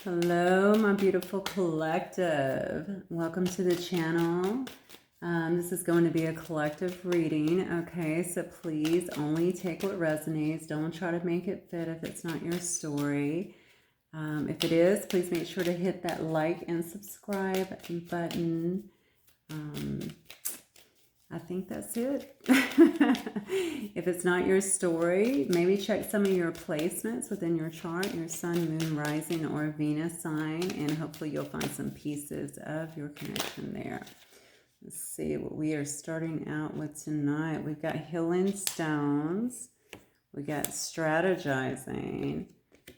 Hello, my beautiful collective. Welcome to the channel. This is going to be a collective reading, okay? So please only take what resonates. Don't try to make it fit if it's not your story. If it is, please make sure to hit that like and subscribe button. I think that's it. If it's not your story, maybe check some of your placements within your chart, your sun, moon, rising, or Venus sign, and hopefully you'll find some pieces of your connection there. Let's see what we are starting out with tonight. We've got healing stones. We got strategizing.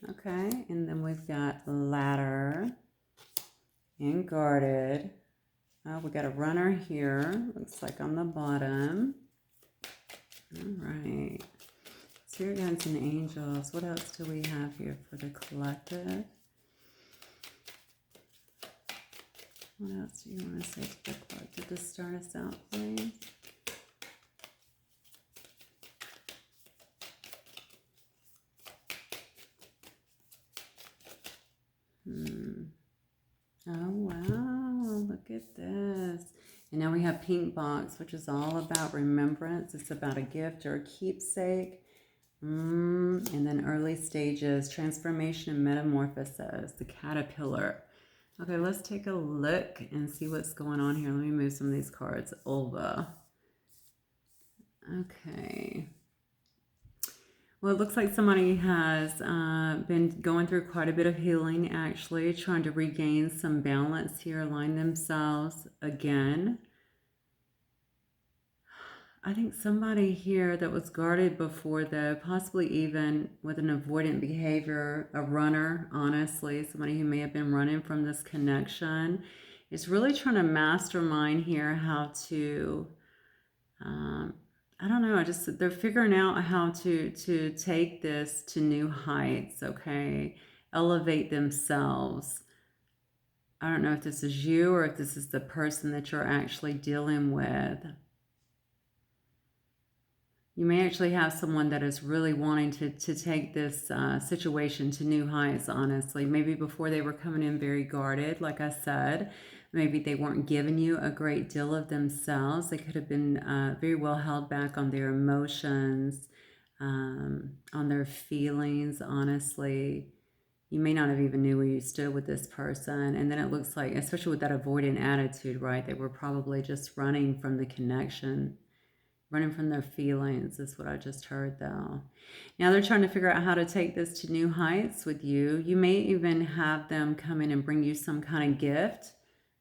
Okay, and then we've got ladder and guarded. We got a runner here. Looks like on the bottom. All right. Spirit guides and angels. What else do we have here for the collective? What else do you want to say to the collective to start us out, please? Oh, wow. Look at this. And now we have pink box, which is all about remembrance. It's about a gift or a keepsake. And then early stages, transformation and metamorphosis, the caterpillar. Okay, let's take a look and see what's going on here. Let me move some of these cards over. Okay. Well, it looks like somebody has been going through quite a bit of healing, actually, trying to regain some balance here, align themselves again. I think somebody here that was guarded before, though, possibly even with an avoidant behavior, a runner, honestly, somebody who may have been running from this connection, is really trying to mastermind here how to, I don't know, they're figuring out how to take this to new heights, okay? Elevate themselves. I don't know if this is you or if this is the person that you're actually dealing with. You may actually have someone that is really wanting to take this situation to new heights, honestly. Maybe before they were coming in very guarded, like I said. Maybe they weren't giving you a great deal of themselves. They could have been very well held back on their emotions, on their feelings, honestly. You may not have even knew where you stood with this person. And then it looks like, especially with that avoidant attitude, right? They were probably just running from the connection. Running from their feelings is what I just heard, though. Now they're trying to figure out how to take this to new heights with you. You may even have them come in and bring you some kind of gift,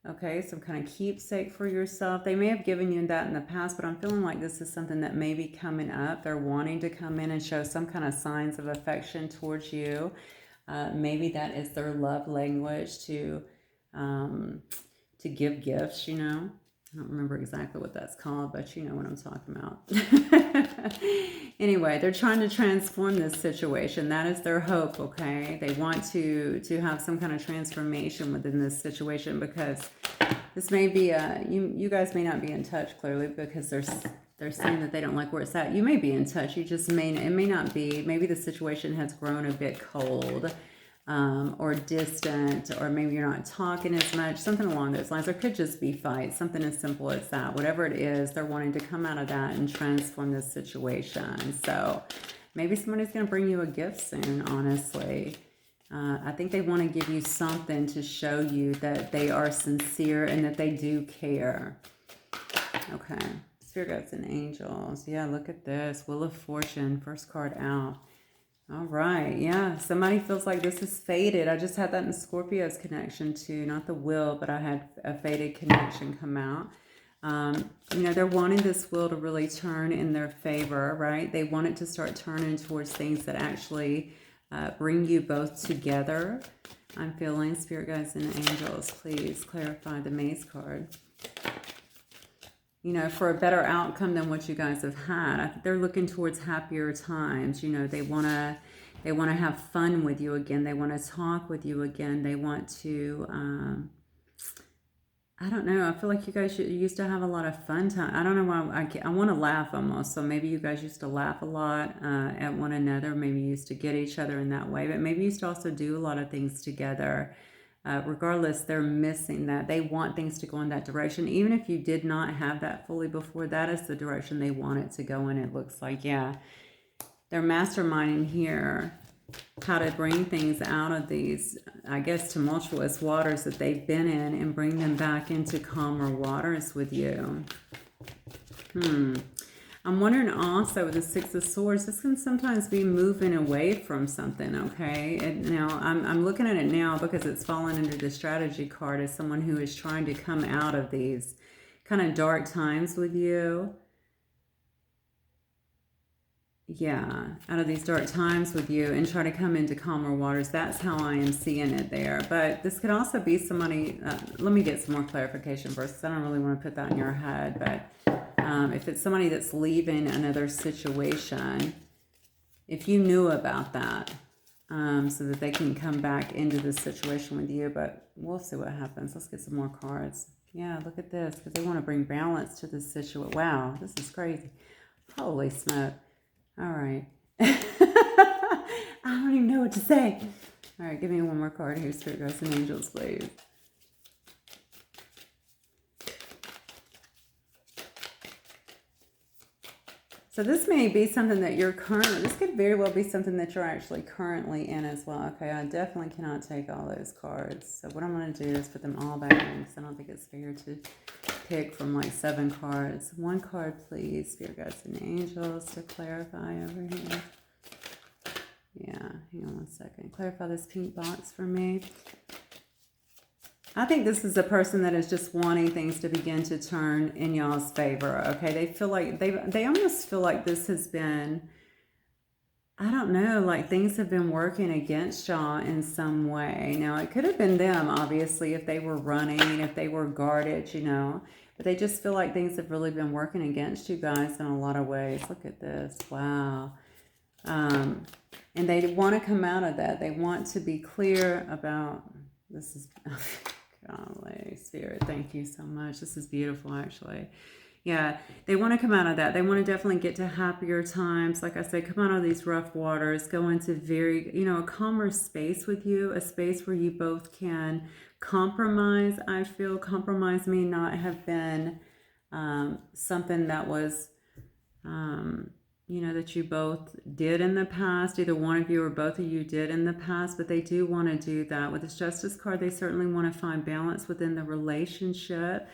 okay? Some kind of keepsake for yourself. They may have given you that in the past, but I'm feeling like this is something that may be coming up. They're wanting to come in and show some kind of signs of affection towards you. Maybe that is their love language to give gifts, you know. I don't remember exactly what that's called, but you know what I'm talking about. Anyway, they're trying to transform this situation. That is their hope, okay? They want to have some kind of transformation within this situation, because this may be you guys may not be in touch, clearly, because they're saying that they don't like where it's at. You may be in touch. You just it may not be. Maybe the situation has grown a bit cold. Or distant, or maybe you're not talking as much, something along those lines. There could just be fights, something as simple as that. Whatever it is, they're wanting to come out of that and transform this situation. So maybe somebody's going to bring you a gift soon, honestly. I think they want to give you something to show you that they are sincere and that they do care. Okay. Spirit guides and angels. Yeah, look at this. Wheel of Fortune, first card out. All right, yeah, somebody feels like this is fated. I just had that in Scorpio's connection too, not the wheel, but I had a fated connection come out. You know, they're wanting this wheel to really turn in their favor, right? They want it to start turning towards things that actually bring you both together. I'm feeling, Spirit guides and angels, please clarify the Maze card. You know, for a better outcome than what you guys have had. They're looking towards happier times. You know, they want to have fun with you again. They want to talk with you again. They want to I don't know. I feel like you guys used to have a lot of fun time. I don't know why I want to laugh almost. So maybe you guys used to laugh a lot at one another. Maybe you used to get each other in that way. But maybe you used to also do a lot of things together. Regardless, they're missing that. They want things to go in that direction. Even if you did not have that fully before, that is the direction they want it to go in. It looks like, yeah. They're masterminding here how to bring things out of these, I guess, tumultuous waters that they've been in and bring them back into calmer waters with you. I'm wondering also with the Six of Swords, this can sometimes be moving away from something, okay? And now, I'm looking at it now because it's fallen under the strategy card as someone who is trying to come out of these kind of dark times with you. Yeah, out of these dark times with you and try to come into calmer waters. That's how I am seeing it there. But this could also be somebody, let me get some more clarification first, because I don't really want to put that in your head. But if it's somebody that's leaving another situation, if you knew about that, so that they can come back into this situation with you. But we'll see what happens. Let's get some more cards. Yeah, look at this, because they want to bring balance to this situation. Wow, this is crazy. Holy smoke. All right. I don't even know what to say. All right, give me one more card here, Spirit Guides and Angels, please. So this may be something that you're currently, this could very well be something that you're actually currently in as well. Okay, I definitely cannot take all those cards. So what I'm going to do is put them all back in, because I don't think it's fair to pick from like 7 cards. One card, please, Spirit Guides and Angels, to clarify over here. Yeah, hang on one second. Clarify this pink box for me. I think this is a person that is just wanting things to begin to turn in y'all's favor. Okay, they feel like they almost feel like this has been, I don't know, like things have been working against y'all in some way. Now, it could have been them, obviously, if they were running, if they were guarded, you know. But they just feel like things have really been working against you guys in a lot of ways. Look at this. Wow. And they want to come out of that. They want to be clear about, this is, golly, Spirit, thank you so much. This is beautiful, actually. Yeah, they want to come out of that. They want to definitely get to happier times. Like I said, come out of these rough waters, go into very, a calmer space with you, a space where you both can compromise. I feel compromise may not have been something that was, that you both did in the past. Either one of you or both of you did in the past, but they do want to do that. With this Justice card, they certainly want to find balance within the relationship.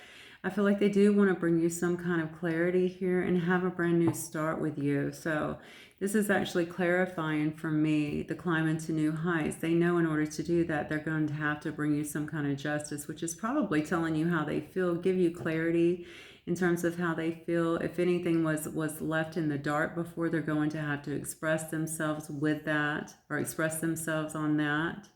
I feel like they do want to bring you some kind of clarity here and have a brand new start with you. So this is actually clarifying for me the climb into new heights. They know in order to do that, they're going to have to bring you some kind of justice, which is probably telling you how they feel, give you clarity in terms of how they feel. If anything was left in the dark before, they're going to have to express themselves with that, or express themselves on that.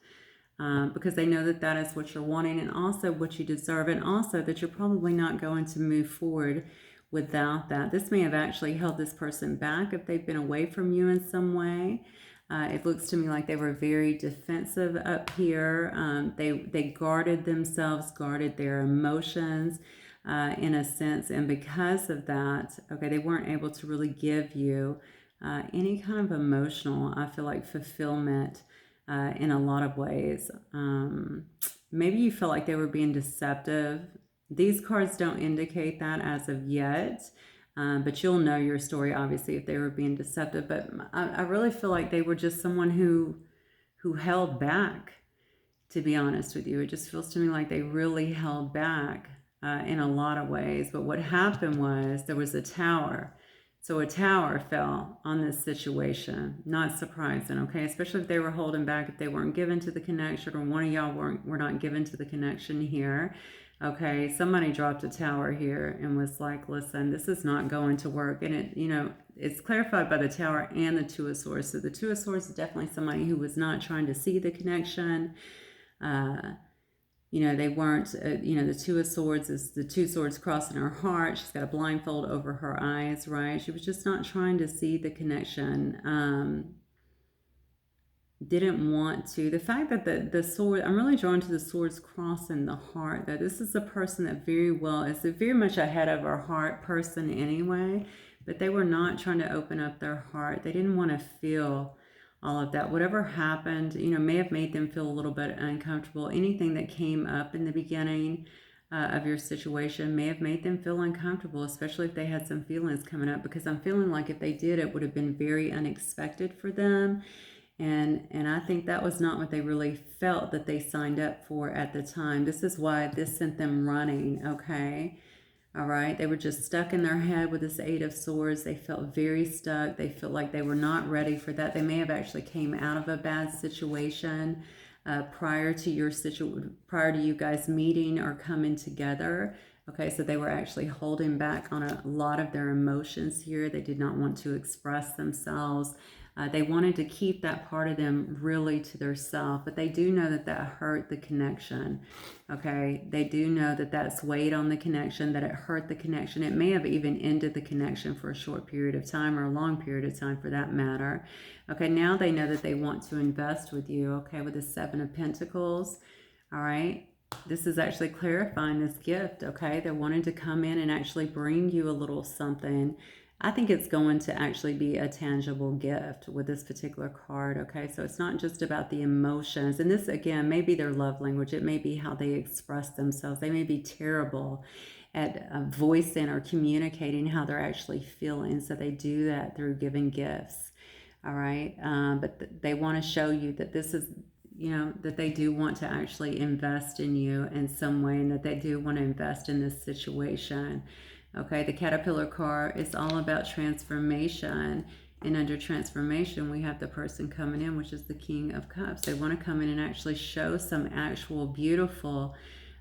Because they know that that is what you're wanting and also what you deserve, and also that you're probably not going to move forward without that. This may have actually held this person back if they've been away from you in some way. It looks to me like they were very defensive up here. They guarded themselves, guarded their emotions in a sense, and because of that, okay, they weren't able to really give you any kind of emotional, I feel like, fulfillment in a lot of ways. Maybe you feel like they were being deceptive. These cards don't indicate that as of yet, but you'll know your story, obviously, if they were being deceptive. But I really feel like they were just someone who held back, to be honest with you. It just feels to me like they really held back in a lot of ways. But what happened was there was a tower. So a tower fell on this situation. Not surprising, okay? Especially if they were holding back, if they weren't given to the connection, or one of y'all were not given to the connection here, okay? Somebody dropped a tower here and was like, listen, this is not going to work. And it, it's clarified by the tower and the Two of Swords. So the Two of Swords is definitely somebody who was not trying to see the connection. They weren't, the Two of Swords is the two swords crossing her heart. She's got a blindfold over her eyes, right? She was just not trying to see the connection. didn't want to. The fact that the sword, I'm really drawn to the swords crossing the heart, that this is a person that very well is very much ahead of our heart person anyway, but they were not trying to open up their heart. They didn't want to feel all of that. Whatever happened, may have made them feel a little bit uncomfortable. Anything that came up in the beginning of your situation may have made them feel uncomfortable, especially if they had some feelings coming up, because I'm feeling like if they did, it would have been very unexpected for them. And I think that was not what they really felt that they signed up for at the time. This is why this sent them running, okay? All right, they were just stuck in their head with this Eight of Swords. They felt very stuck. They felt like they were not ready for that. They may have actually came out of a bad situation prior to you guys meeting or coming together. Okay, so they were actually holding back on a lot of their emotions here. They did not want to express themselves. They wanted to keep that part of them really to themselves, but they do know that that hurt the connection, okay? They do know that that's weighed on the connection, that it hurt the connection. It may have even ended the connection for a short period of time or a long period of time for that matter. Okay, now they know that they want to invest with you, okay, with the Seven of Pentacles, all right? This is actually clarifying this gift, okay? They're wanting to come in and actually bring you a little something. I think it's going to actually be a tangible gift with this particular card, okay? So it's not just about the emotions. And this, again, may be their love language. It may be how they express themselves. They may be terrible at voicing or communicating how they're actually feeling. So they do that through giving gifts, all right? But they want to show you that this is, that they do want to actually invest in you in some way, and that they do want to invest in this situation. Okay, the Caterpillar card is all about transformation. And under transformation, we have the person coming in, which is the King of Cups. They want to come in and actually show some actual beautiful,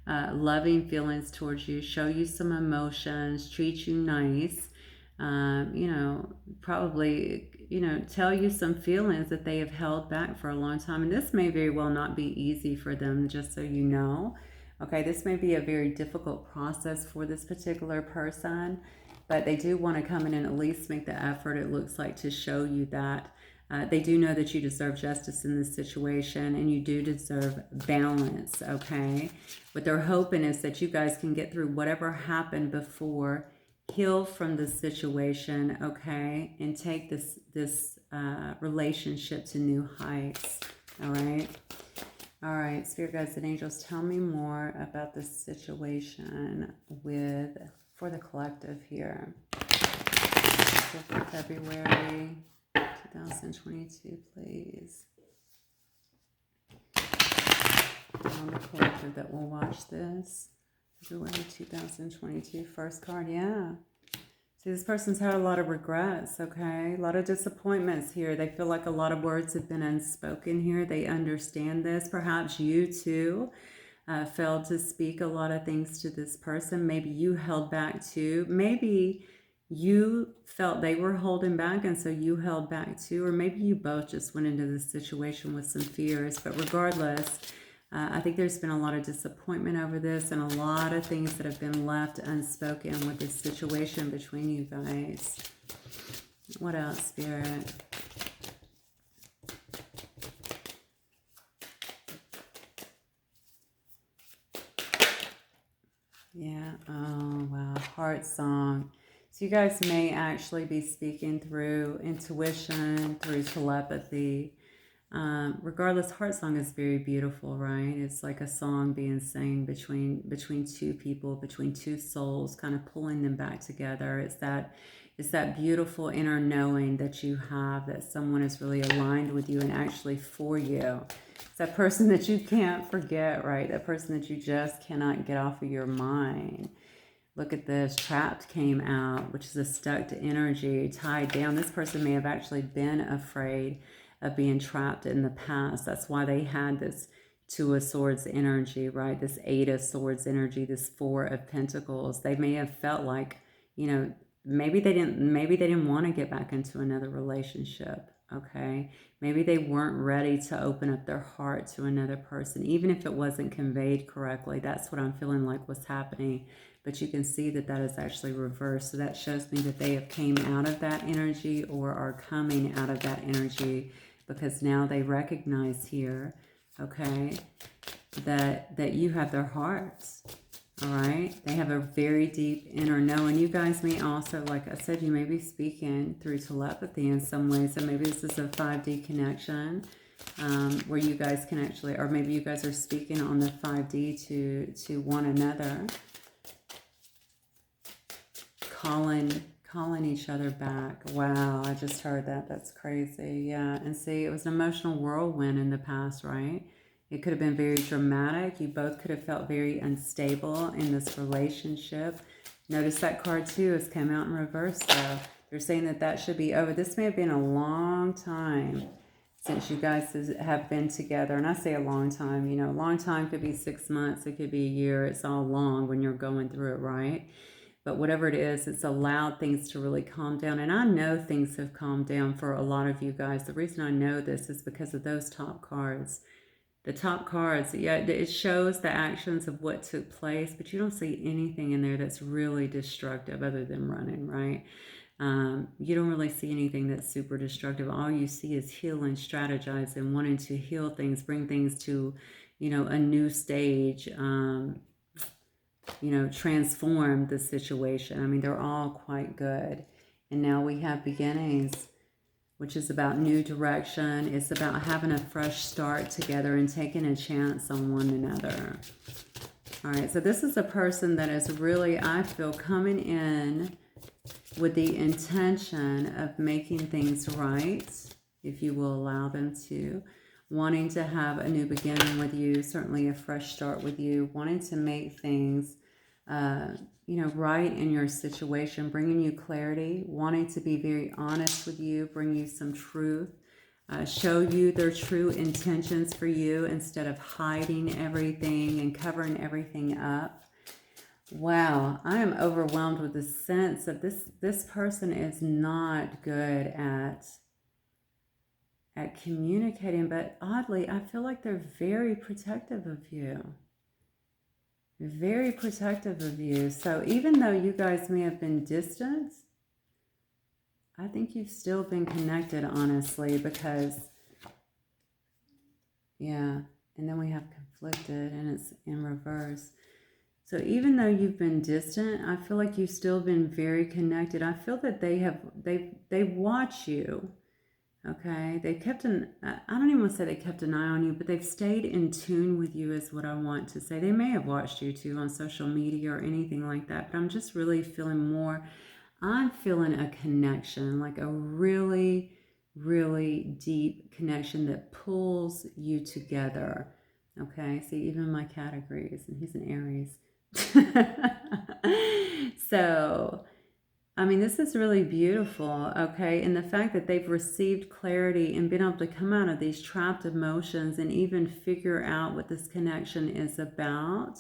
loving feelings towards you, show you some emotions, treat you nice, probably, tell you some feelings that they have held back for a long time. And this may very well not be easy for them, just so you know. Okay, this may be a very difficult process for this particular person, but they do want to come in and at least make the effort, it looks like, to show you that they do know that you deserve justice in this situation, and you do deserve balance, okay? What they're hoping is that you guys can get through whatever happened before, heal from the situation, okay, and take this relationship to new heights, all right? All right, Spirit Guides and Angels, tell me more about this situation for the collective here. So for February 2022, please. On the collective that will watch this. February 2022, first card, yeah. See, this person's had a lot of regrets, okay? A lot of disappointments here. They feel like a lot of words have been unspoken here. They understand this. Perhaps you, too, failed to speak a lot of things to this person. Maybe you held back, too. Maybe you felt they were holding back, and so you held back, too. Or maybe you both just went into this situation with some fears. But regardless, I think there's been a lot of disappointment over this, and a lot of things that have been left unspoken with this situation between you guys. What else, Spirit? Yeah, oh wow, heart song. So you guys may actually be speaking through intuition, through telepathy. Regardless, heart song is very beautiful, right? It's like a song being sang between two people, between two souls, kind of pulling them back together. It's that beautiful inner knowing that you have, that someone is really aligned with you and actually for you. It's that person that you can't forget, right? That person that you just cannot get off of your mind. Look at this, trapped came out, which is a stuck energy, tied down. This person may have actually been afraid of being trapped in the past. That's why they had this Two of Swords energy, right? This Eight of Swords energy, this Four of Pentacles. They may have felt like, maybe they didn't want to get back into another relationship, okay? Maybe they weren't ready to open up their heart to another person, even if it wasn't conveyed correctly. That's what I'm feeling like was happening. But you can see that that is actually reversed. So that shows me that they have came out of that energy or are coming out of that energy because now they recognize here, okay, that you have their hearts. All right, they have a very deep inner knowing. You guys may also, like I said, you may be speaking through telepathy in some ways. So maybe this is a 5D connection where you guys can actually, or maybe you guys are speaking on the 5D to one another, calling each other back. Wow, I just heard that. That's crazy. Yeah, and see, it was an emotional whirlwind in the past, right? It could have been very dramatic. You both could have felt very unstable in this relationship. Notice that card too has come out in reverse though. They're saying that that should be over. This may have been a long time since you guys have been together. And I say a long time, you know, a long time could be 6 months. It could be a year. It's all long when you're going through it, right? But whatever it is, it's allowed things to really calm down. And I know things have calmed down for a lot of you guys. The reason I know this is because of those top cards. The top cards, yeah, it shows the actions of what took place, but you don't see anything in there that's really destructive other than running, right? You don't really see anything that's super destructive. All you see is healing, strategizing, wanting to heal things, bring things to, you know, a new stage, you know, transform the situation. I mean, they're all quite good. And now we have beginnings, which is about new direction. It's about having a fresh start together and taking a chance on one another. All right, so this is a person that is really, I feel, coming in with the intention of making things right, if you will allow them to, wanting to have a new beginning with you, certainly a fresh start with you, wanting to make things you know, right in your situation, bringing you clarity, wanting to be very honest with you, bring you some truth, show you their true intentions for you instead of hiding everything and covering everything up. Wow, I am overwhelmed with the sense that this person is not good at communicating, but oddly, I feel like they're very protective of you. Very protective of you. So even though you guys may have been distant, I think you've still been connected, honestly, because, yeah, and then we have conflicted and it's in reverse. So even though you've been distant, I feel like you've still been very connected. I feel that they watch you. Okay, they kept I don't even want to say they kept an eye on you, but they've stayed in tune with you is what I want to say. They may have watched you too on social media or anything like that, but I'm just really feeling more, I'm feeling a connection, like a really, really deep connection that pulls you together. Okay, see, even my cat agrees, and he's an Aries. So, I mean, this is really beautiful, okay? And the fact that they've received clarity and been able to come out of these trapped emotions and even figure out what this connection is about.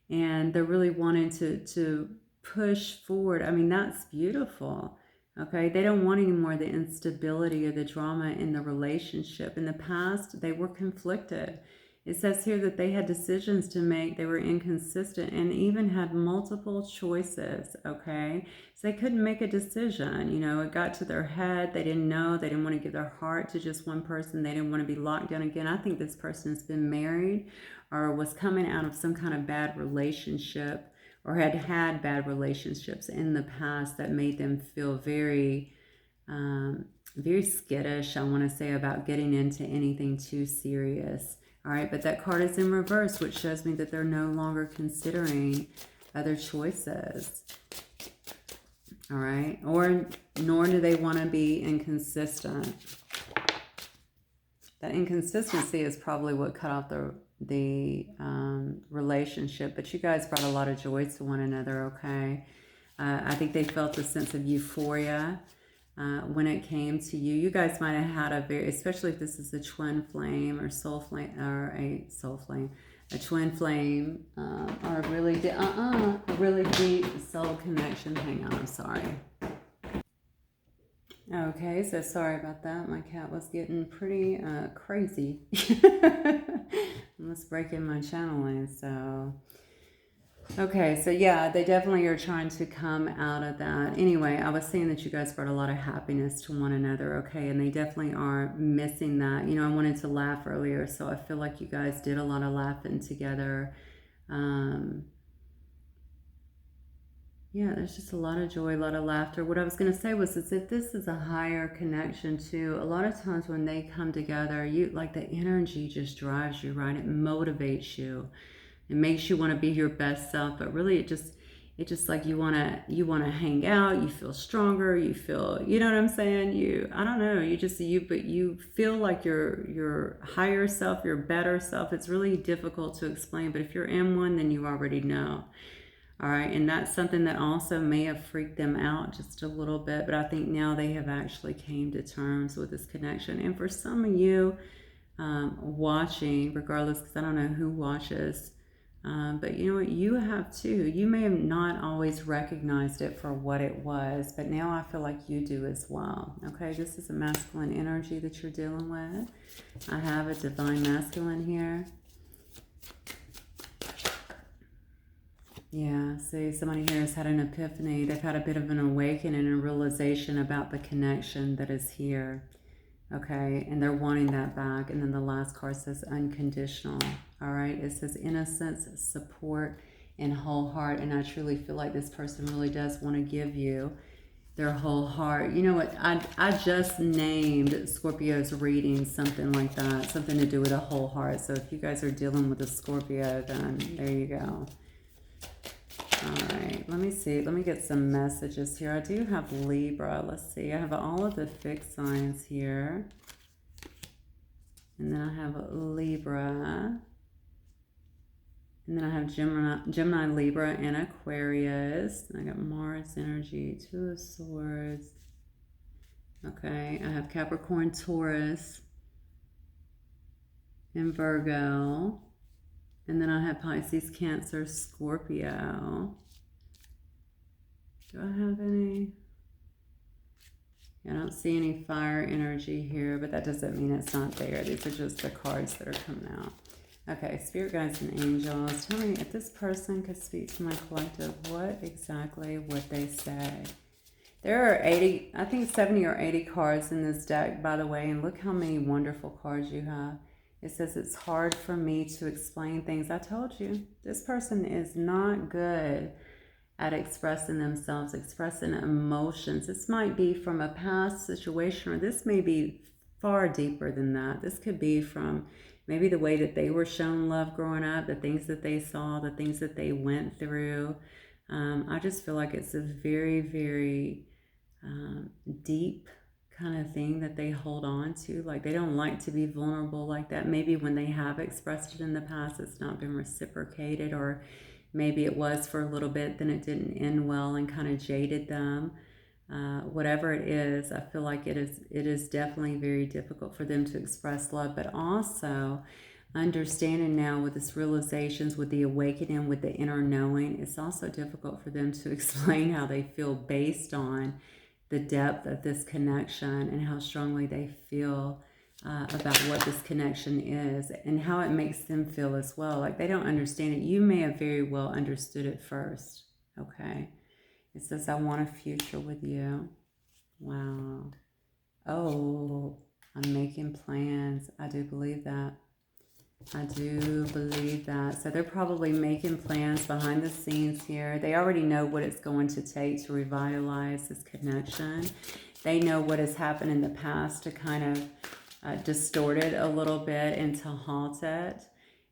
And they're really wanting to push forward. I mean, that's beautiful, okay? They don't want any more of the instability or the drama in the relationship. In the past, they were conflicted. It says here that they had decisions to make. They were inconsistent and even had multiple choices, okay? So they couldn't make a decision. You know, it got to their head. They didn't know. They didn't want to give their heart to just one person. They didn't want to be locked down again. I think this person has been married or was coming out of some kind of bad relationship or had bad relationships in the past that made them feel very, very skittish, I want to say, about getting into anything too serious. All right, but that card is in reverse, which shows me that they're no longer considering other choices. All right, or nor do they want to be inconsistent. That inconsistency is probably what cut off the relationship, but you guys brought a lot of joy to one another, okay? I think they felt a sense of euphoria when it came to you. You guys might have had a very, especially if this is a twin flame or soul flame, or a soul flame, a twin flame, or a really deep soul connection. Hang on, I'm sorry. Okay, so sorry about that. My cat was getting pretty crazy. Almost breaking my channeling, so Okay, so yeah, they definitely are trying to come out of that. Anyway, I was saying that you guys brought a lot of happiness to one another, okay? And they definitely are missing that. You know, I wanted to laugh earlier, so I feel like you guys did a lot of laughing together. Um, yeah, there's just a lot of joy, a lot of laughter. What I was going to say was, is if this is a higher connection too, a lot of times when they come together, you like the energy just drives you, right? It motivates you. It makes you want to be your best self, but really it just like you want to hang out, you feel stronger, you feel, you know what I'm saying? I don't know, but you feel like your higher self, your better self. It's really difficult to explain, but if you're in one, then you already know. All right, and that's something that also may have freaked them out just a little bit, but I think now they have actually came to terms with this connection. And for some of you, watching, regardless, because I don't know who watches, but you know what, you have too. You may have not always recognized it for what it was, but now I feel like you do as well. Okay, this is a masculine energy that you're dealing with. I have a divine masculine here. Yeah, see, somebody here has had an epiphany. They've had a bit of an awakening and a realization about the connection that is here. Okay, and they're wanting that back. And then the last card says unconditional. All right, it says innocence, support, and whole heart. And I truly feel like this person really does want to give you their whole heart. You know what? I just named Scorpio's reading something like that, something to do with a whole heart. So if you guys are dealing with a Scorpio, then there you go. All right, let me see. Let me get some messages here. I do have Libra. Let's see. I have all of the fixed signs here. And then I have Libra. And then I have Gemini, Libra, and Aquarius. And I got Mars energy, Two of Swords. Okay, I have Capricorn, Taurus, and Virgo. And then I have Pisces, Cancer, Scorpio. Do I have any? I don't see any fire energy here, but that doesn't mean it's not there. These are just the cards that are coming out. Okay, spirit guides and angels, tell me if this person could speak to my collective, what exactly would they say? There are 80, I think 70 or 80 cards in this deck, by the way, and look how many wonderful cards you have. It says it's hard for me to explain things. I told you, this person is not good at expressing themselves, expressing emotions. This might be from a past situation, or this may be far deeper than that. This could be from maybe the way that they were shown love growing up, the things that they saw, the things that they went through. I just feel like it's a very, very deep kind of thing that they hold on to. Like they don't like to be vulnerable like that. Maybe when they have expressed it in the past, it's not been reciprocated, or maybe it was for a little bit, then it didn't end well and kind of jaded them. Whatever it is, I feel like it is definitely very difficult for them to express love, but also understanding now with this realizations, with the awakening, with the inner knowing, it's also difficult for them to explain how they feel based on the depth of this connection and how strongly they feel about what this connection is and how it makes them feel as well. Like they don't understand it. You may have very well understood it first. Okay. It says, I want a future with you. Wow. Oh, I'm making plans. I do believe that. I do believe that. So they're probably making plans behind the scenes here. They already know what it's going to take to revitalize this connection. They know what has happened in the past to kind of distort it a little bit and to halt it.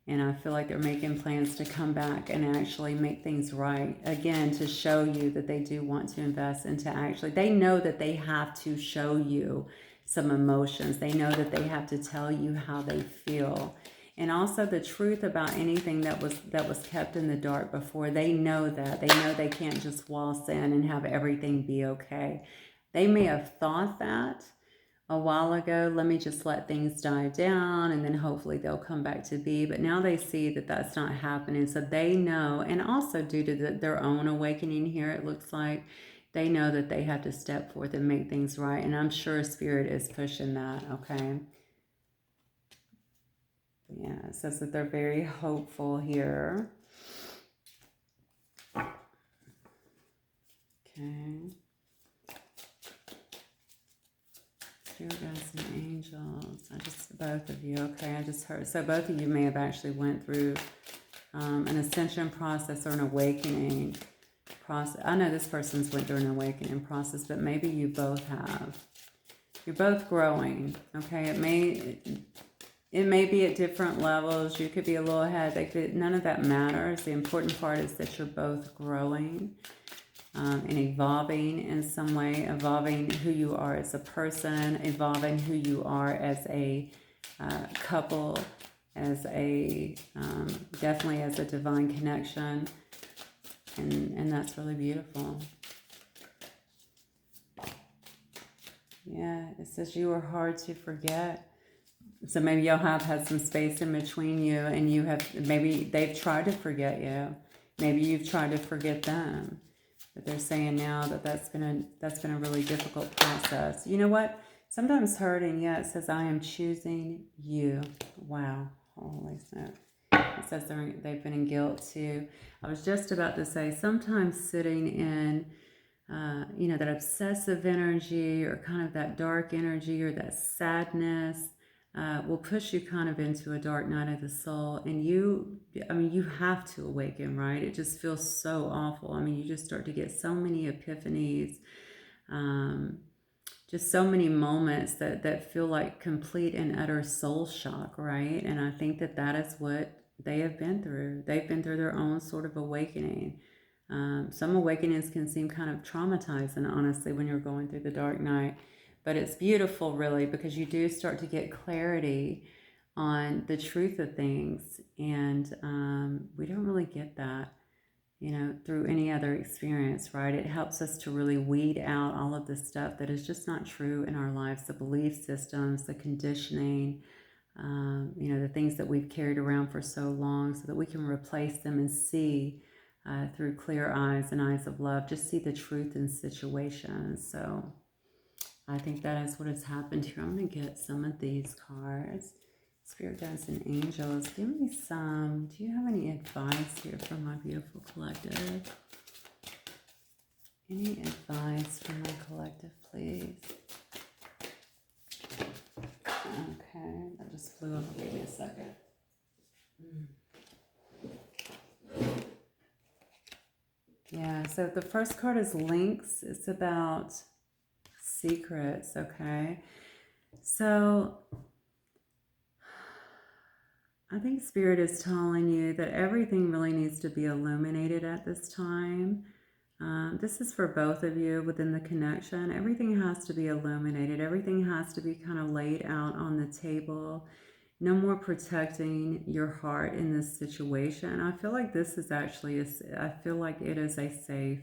And I feel like they're making plans to come back and actually make things right. Again, to show you that they do want to invest into actually, they know that they have to show you some emotions. They know that they have to tell you how they feel. And also the truth about anything that was kept in the dark before. They know that. They know they can't just waltz in and have everything be okay. They may have thought that a while ago, let me just let things die down and then hopefully they'll come back to be. But now they see that that's not happening. So they know, and also due to their own awakening here, it looks like they know that they have to step forth and make things right. And I'm sure Spirit is pushing that, okay? Yeah, it says that they're very hopeful here. Okay. Spirit guides and angels. Both of you. Okay, I just heard. So both of you may have actually went through an ascension process or an awakening process. I know this person's went through an awakening process, but maybe you both have. You're both growing. Okay, it may be at different levels. You could be a little ahead. None of that matters. The important part is that you're both growing and evolving in some way, evolving who you are as a person, evolving who you are as a couple, as a definitely as a divine connection, and that's really beautiful. Yeah, it says you are hard to forget. So maybe y'all have had some space in between you, and you have, maybe they've tried to forget you. Maybe you've tried to forget them. But they're saying now that that's been a really difficult process. You know what? Sometimes hurting, yeah, it says, I am choosing you. Wow. Holy snap. It says they've been in guilt too. I was just about to say, sometimes sitting in that obsessive energy or kind of that dark energy or that sadness will push you kind of into a dark night of the soul. And you have to awaken, right? It just feels so awful. I mean, you just start to get so many epiphanies, just so many moments that feel like complete and utter soul shock, right? And I think that is what they have been through. They've been through their own sort of awakening. Some awakenings can seem kind of traumatizing, honestly, when you're going through the dark night. But it's beautiful, really, because you do start to get clarity on the truth of things. And we don't really get that, through any other experience, right? It helps us to really weed out all of the stuff that is just not true in our lives, the belief systems, the conditioning, the things that we've carried around for so long, so that we can replace them and see through clear eyes and eyes of love, just see the truth in situations. So I think that is what has happened here. I'm going to get some of these cards. Spirit guides and angels, give me some. Do you have any advice here for my beautiful collective? Any advice for my collective, please? Okay, that just blew up. Give me a second. Yeah, so the first card is links. It's about secrets, okay? So I think Spirit is telling you that everything really needs to be illuminated at this time. This is for both of you within the connection. Everything has to be illuminated. Everything has to be kind of laid out on the table. No more protecting your heart in this situation. I feel like this is actually, I feel like it is a safe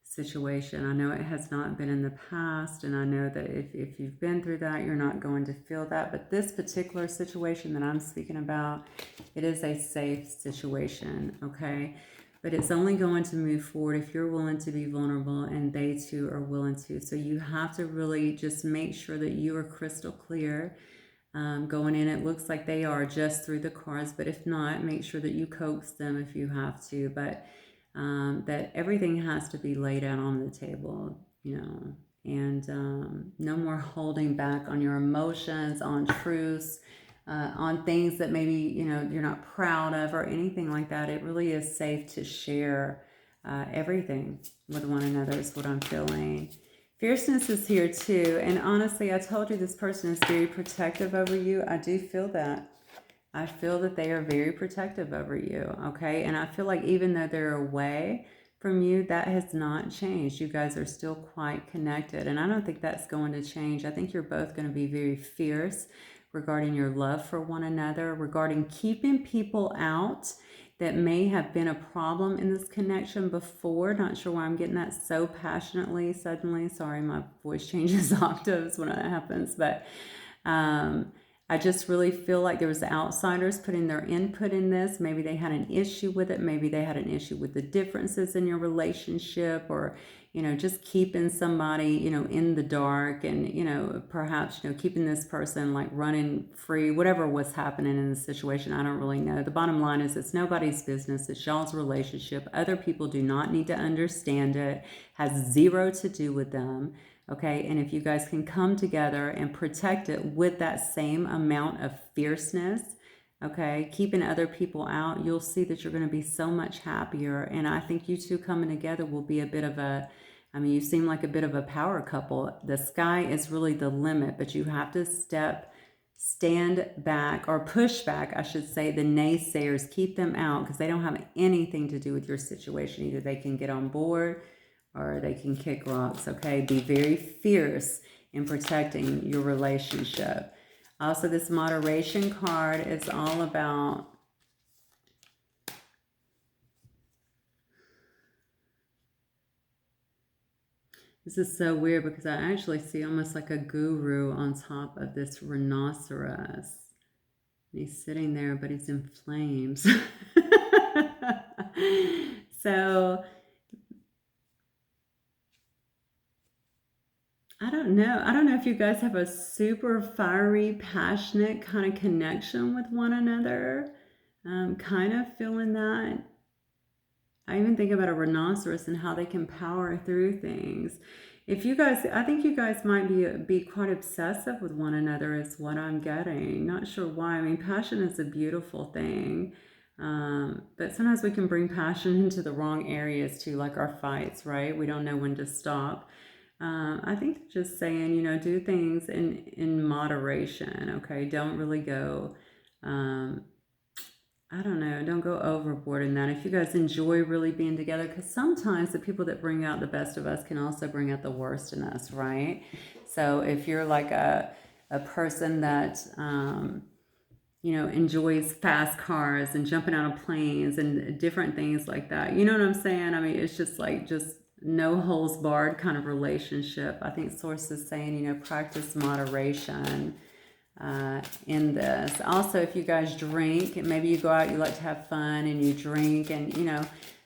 situation. I know it has not been in the past, and I know that if you've been through that, you're not going to feel that. But this particular situation that I'm speaking about, it is a safe situation, okay? But it's only going to move forward if you're willing to be vulnerable and they too are willing to. So you have to really just make sure that you are crystal clear going in. It looks like they are just through the cards, but if not, make sure that you coax them if you have to. But that everything has to be laid out on the table, and no more holding back on your emotions, on truths, on things that maybe, you're not proud of or anything like that. It really is safe to share everything with one another is what I'm feeling. Fierceness is here too. And honestly, I told you this person is very protective over you. I do feel that. I feel that they are very protective over you, okay? And I feel like even though they're away from you, that has not changed. You guys are still quite connected. And I don't think that's going to change. I think you're both going to be very fierce regarding your love for one another, regarding keeping people out that may have been a problem in this connection before. Not sure why I'm getting that so passionately suddenly. Sorry, my voice changes octaves when that happens. But I just really feel like there was outsiders putting their input in this. Maybe they had an issue with it. Maybe they had an issue with the differences in your relationship, or, just keeping somebody, in the dark, and, perhaps, keeping this person like running free, whatever was happening in the situation. I don't really know. The bottom line is it's nobody's business. It's y'all's relationship. Other people do not need to understand it. Has zero to do with them. Okay, and if you guys can come together and protect it with that same amount of fierceness, okay, keeping other people out, you'll see that you're going to be so much happier. And I think you two coming together will be a bit of a, you seem like a bit of a power couple. The sky is really the limit, but you have to stand back, or push back, I should say, the naysayers. Keep them out, because they don't have anything to do with your situation. Either they can get on board or they can kick rocks, okay? Be very fierce in protecting your relationship. Also, this moderation card is all about this is so weird, because I actually see almost like a guru on top of this rhinoceros. He's sitting there, but he's in flames. So I don't know. I don't know if you guys have a super fiery, passionate kind of connection with one another. Kind of feeling that. I even think about a rhinoceros and how they can power through things. If you guys, I think you guys might be quite obsessive with one another, is what I'm getting. Not sure why. Passion is a beautiful thing. But sometimes we can bring passion into the wrong areas too, like our fights, right? We don't know when to stop. I think they're just saying, do things in moderation, okay? Don't really go, I don't know, don't go overboard in that. If you guys enjoy really being together, because sometimes the people that bring out the best of us can also bring out the worst in us, right? So if you're like a person that, enjoys fast cars and jumping out of planes and different things like that, you know what I'm saying? It's just no holes barred kind of relationship. I think Source is saying, practice moderation in this. Also, if you guys drink, maybe you go out, you like to have fun and you drink, and,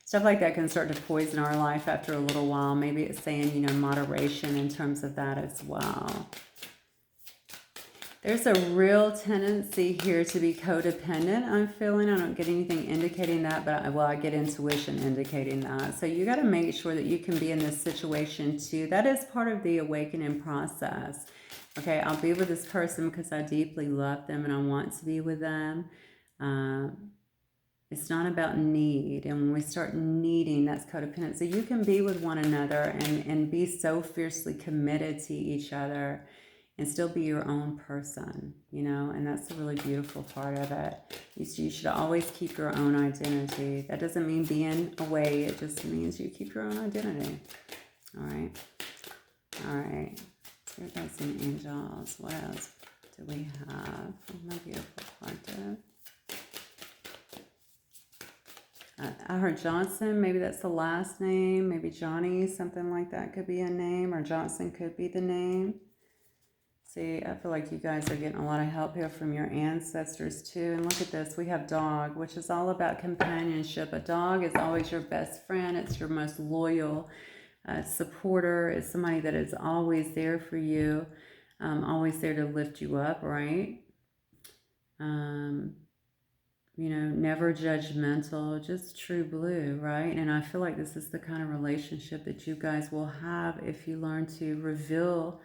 stuff like that can start to poison our life after a little while. Maybe it's saying, moderation in terms of that as well. There's a real tendency here to be codependent, I'm feeling. I don't get anything indicating that, but I get intuition indicating that. So you got to make sure that you can be in this situation too. That is part of the awakening process. Okay, I'll be with this person because I deeply love them and I want to be with them. It's not about need. And when we start needing, that's codependency. So you can be with one another and be so fiercely committed to each other and still be your own person, and that's the really beautiful part of it. You should always keep your own identity. That doesn't mean being away. It just means you keep your own identity. All right. All right. Here goes some angels. What else do we have? Oh, my beautiful collective. I heard Johnson. Maybe that's the last name. Maybe Johnny, something like that could be a name, or Johnson could be the name. See, I feel like you guys are getting a lot of help here from your ancestors too. And look at this. We have dog, which is all about companionship. A dog is always your best friend. It's your most loyal supporter. It's somebody that is always there for you, always there to lift you up, right? Never judgmental, just true blue, right? And I feel like this is the kind of relationship that you guys will have if you learn to reveal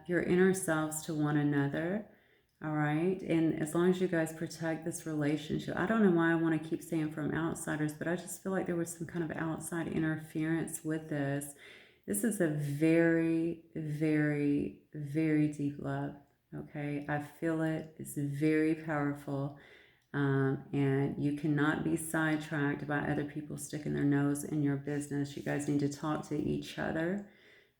your inner selves to one another. All right. And as long as you guys protect this relationship, I don't know why I want to keep saying from outsiders, but I just feel like there was some kind of outside interference with this. This is a very, very, very deep love. Okay. I feel it. It's very powerful. And you cannot be sidetracked by other people sticking their nose in your business. You guys need to talk to each other.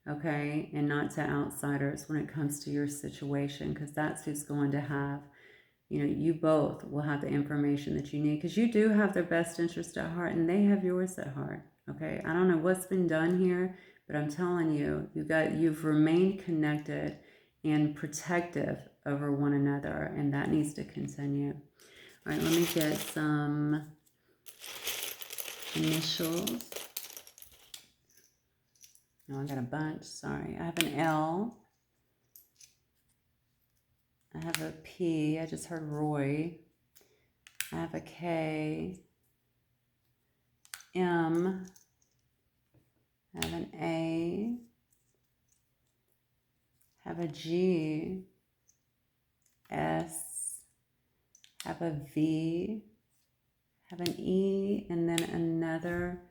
Okay, and not to outsiders when it comes to your situation, because that's who's going to have, you both will have the information that you need, because you do have their best interest at heart and they have yours at heart. Okay, I don't know what's been done here, but I'm telling you, you've remained connected and protective over one another, and that needs to continue. All right, let me get some initials. Oh, I got a bunch. Sorry. I have an L. I have a P. I just heard Roy. I have a K. M. I have an A. I have a G. S. I have a V. I have an E, and then another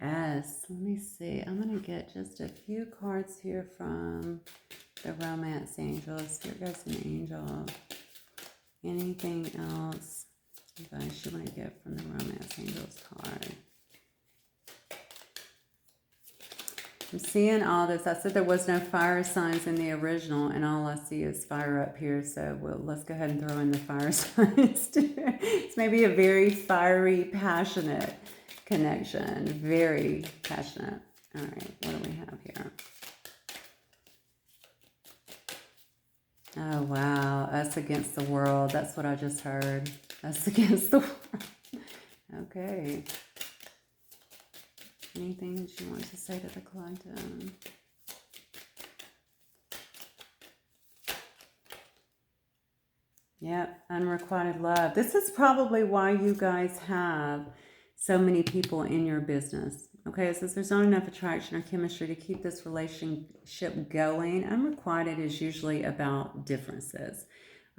S. Let me see. I'm going to get just a few cards here from the Romance Angels. Here goes an angel. Anything else you guys you want to get from the Romance Angels card? I'm seeing all this. I said there was no fire signs in the original, and all I see is fire up here. So let's go ahead and throw in the fire signs too. It's maybe a very fiery, passionate connection. Very passionate. All right, what do we have here? Oh, wow. Us against the world. That's what I just heard. Us against the world. Okay. Anything that you want to say to the collective? Yep, unrequited love. This is probably why you guys have so many people in your business. Okay, it says there's not enough attraction or chemistry to keep this relationship going. Unrequited is usually about differences.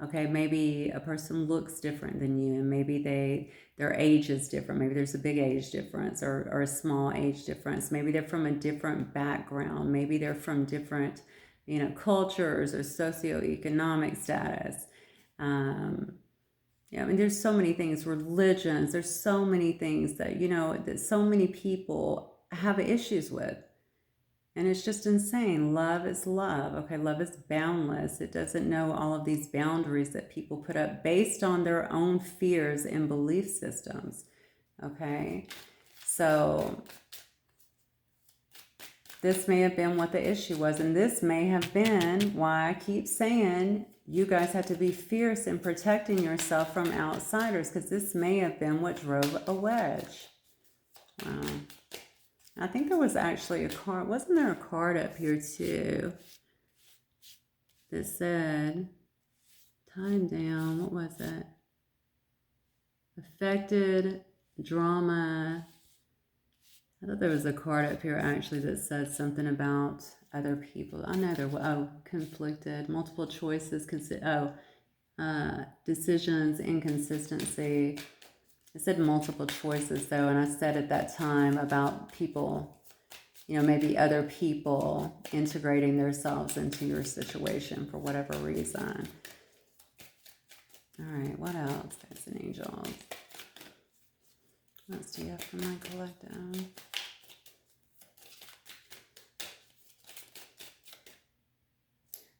Okay, maybe a person looks different than you, and maybe their age is different. Maybe there's a big age difference or a small age difference. Maybe they're from a different background. Maybe they're from different, cultures or socioeconomic status. Yeah, I mean, there's so many things, religions, there's so many things that, that so many people have issues with. And it's just insane. Love is love. Okay, love is boundless. It doesn't know all of these boundaries that people put up based on their own fears and belief systems. Okay, so this may have been what the issue was, and this may have been why I keep saying you guys have to be fierce in protecting yourself from outsiders, because this may have been what drove a wedge. Wow. I think there was actually a card. Wasn't there a card up here too that said, time down, what was it? Affected, drama. I thought there was a card up here actually that said something about other people. I know there were, conflicted, multiple choices, decisions, inconsistency. It said multiple choices though, and I said at that time about people, maybe other people integrating themselves into your situation for whatever reason. All right, what else? There's an angel. What else do you have for my collective?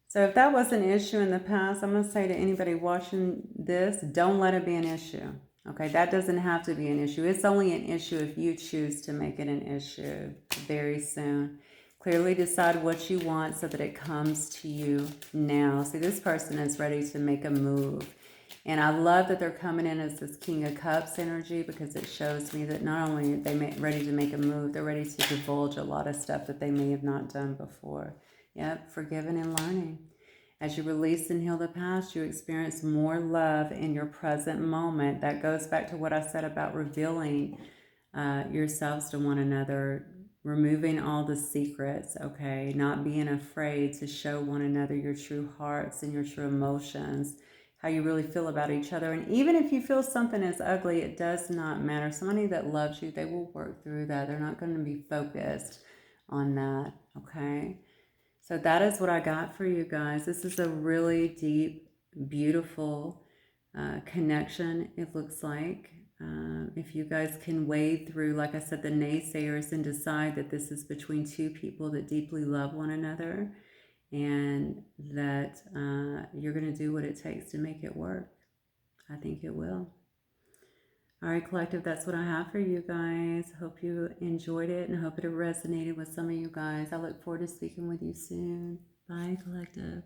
So if that was an issue in the past, I'm going to say to anybody watching this, don't let it be an issue. Okay, that doesn't have to be an issue. It's only an issue if you choose to make it an issue very soon. Clearly decide what you want so that it comes to you now. See, this person is ready to make a move. And I love that they're coming in as this King of Cups energy, because it shows me that not only are they ready to make a move, they're ready to divulge a lot of stuff that they may have not done before. Yep, forgiving and learning. As you release and heal the past, you experience more love in your present moment. That goes back to what I said about revealing yourselves to one another, removing all the secrets, okay? Not being afraid to show one another your true hearts and your true emotions, how you really feel about each other. And even if you feel something is ugly, it does not matter. Somebody that loves you, they will work through that. They're not going to be focused on that, okay? So that is what I got for you guys. This is a really deep, beautiful connection, it looks like. If you guys can wade through, like I said, the naysayers and decide that this is between two people that deeply love one another, and that you're going to do what it takes to make it work. I think it will. All right, collective, that's what I have for you guys. Hope you enjoyed it and hope it resonated with some of you guys. I look forward to speaking with you soon. Bye, collective.